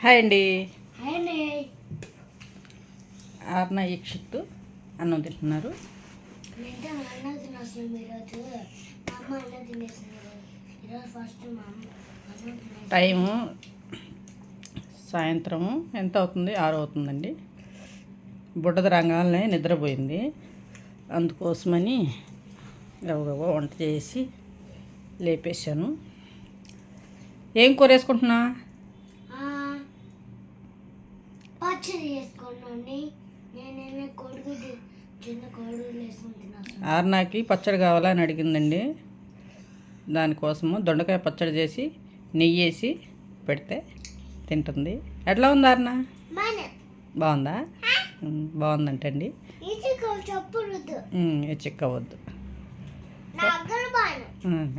Hi అండి. Hi అండి. ఆర్నా ఈక్షిత్తు అన్నం తింటున్నారు. టైము సాయంత్రము ఎంత అవుతుంది? 6 అవుతుందండి. బుడ్డది రంగాలనే నిద్రపోయింది. అందుకోసమని గబగబా వంట చేసి లేపేశాను. ఏం కూర వేసుకుంటున్నా? పచ్చడి చేసుకున్నాను. నేనేమో కోడిగుడ్డు చిన్న కోడిగుడ్లు వేసుకుంటున్నాను. ఆర్నాకి పచ్చడి కావాలని అడిగిందండి. దానికోసము దొండకాయ పచ్చడి చేసి నెయ్యి వేసి పెడితే తింటుంది. ఎట్లా ఉంది ఆర్నా? బాగుందా? బాగుందంటండి. చిక్కవద్దు.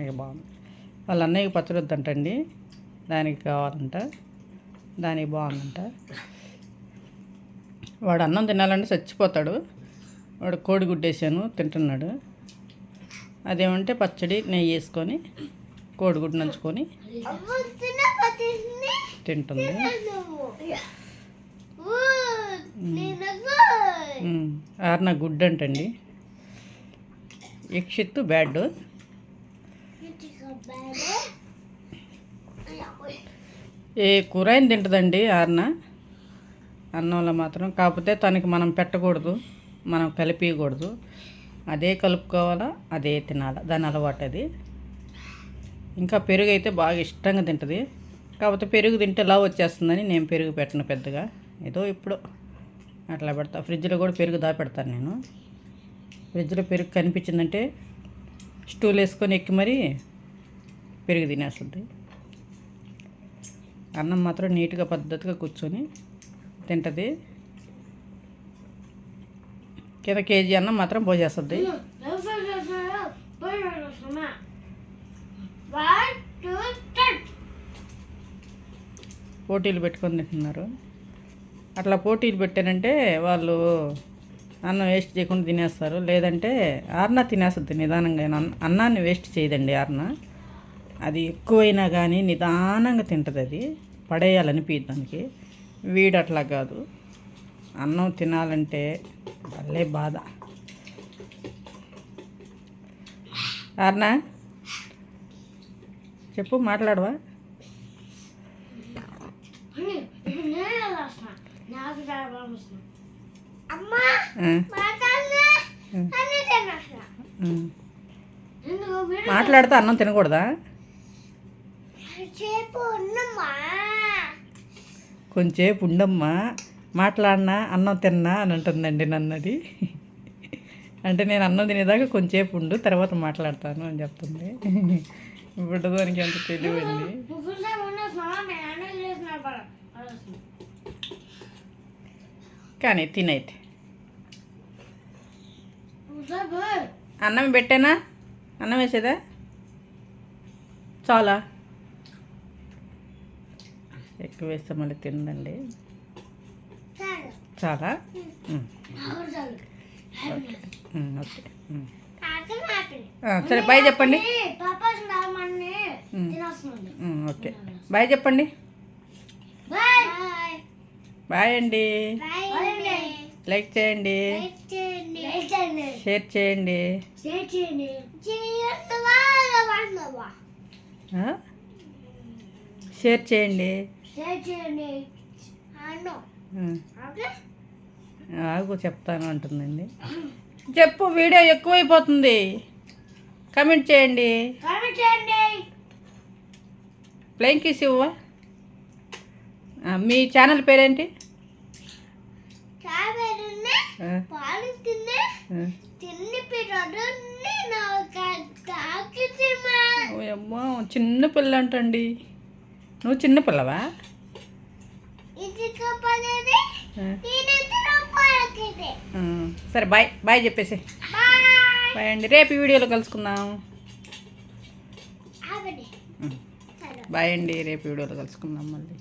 ఇక బాగుంది. వాళ్ళ అన్నయ్యకి పచ్చడి వద్దంటండి. దానికి కావాలంట. దానికి బాగుందంట. వాడు అన్నం తినాలంటే చచ్చిపోతాడు. వాడు కోడిగుడ్డు వేసాను తింటున్నాడు. అదేమంటే పచ్చడి నెయ్యి వేసుకొని కోడిగుడ్డు నంచుకొని తింటుంది. ఆర్నా గుడ్ అంటండి. ఈక్షిత్తు బ్యాడ్. ఏ కూర అయినా తింటుందండి ఆర్నా. అన్నంలో మాత్రం కాకపోతే తనకి మనం పెట్టకూడదు, మనం కలిపియకూడదు. అదే కలుపుకోవాలా, అదే తినాలా. దాని అలవాటు అది. ఇంకా పెరుగు అయితే బాగా ఇష్టంగా తింటుంది. కాకపోతే పెరుగు తింటే లావు వచ్చేస్తుందని నేను పెరుగు పెట్టను పెద్దగా. ఏదో ఇప్పుడు అట్లా పెడతా. ఫ్రిడ్జ్లో కూడా పెరుగు దాపెడతాను నేను. ఫ్రిడ్జ్లో పెరుగు కనిపించిందంటే స్టూల్ వేసుకొని ఎక్కి మరీ పెరుగు తినేస్తుంది. అన్నం మాత్రం నీట్గా పద్ధతిగా కూర్చొని తింటుంది. కింద కేజీ అన్నం మాత్రం పోసేస్తుంది. పోటీలు పెట్టుకొని తింటున్నారు. అట్లా పోటీలు పెట్టానంటే వాళ్ళు అన్నం వేస్ట్ చేయకుండా తినేస్తారు. లేదంటే ఆర్నా తినేస్తుంది నిదానంగా. అన్నాన్ని వేస్ట్ చేయదండి ఆర్నా. అది ఎక్కువైనా కానీ నిదానంగా తింటుంది. అది పడేయాలనిపించదు దానికి. వీడు అట్లా కాదు. అన్నం తినాలంటే భలే బాధ. ఆర్నా చెప్పు, మాట్లాడవా? మాట్లాడితే అన్నం తినకూడదా? కొంచెంసేపు ఉండమ్మా, మాట్లాడినా అన్నం తిన్నా అని అంటుందండి నన్నది. అంటే నేను అన్నం తినేదాకా కొంచెంసేపు ఉండు, తర్వాత మాట్లాడతాను అని చెప్తుంది. ఇప్పుడు దానికి ఎంత తెలివండి. కానీ తినైతే అన్నం పెట్టానా? అన్నం వేసేదా? చాలా ఎక్కువ వేస్తే మళ్ళీ తిందండి. చాలా ఓకే. సరే బాయ్ చెప్పండి. ఓకే బాయ్ చెప్పండి. బాయ్ అండి. లైక్ చేయండి, షేర్ చేయండి. షేర్ చేయండి. ఆగు చెప్తాను అంటుందండి. చెప్పు, వీడియో ఎక్కువైపోతుంది. కమెంట్ చేయండి. ప్లేయింగ్ కిస్ ఇవ్వవా? మీ ఛానల్ పేరేంటి? అమ్మా చిన్న పిల్ల అంటండి. నువ్వు చిన్న పిల్లవా? సరే బాయ్. బాయ్ చెప్పేసి బాయ్ అండి. రేపు వీడియోలో కలుసుకుందాం. బాయ్ అండి. రేపు వీడియోలో కలుసుకుందాం మళ్ళీ.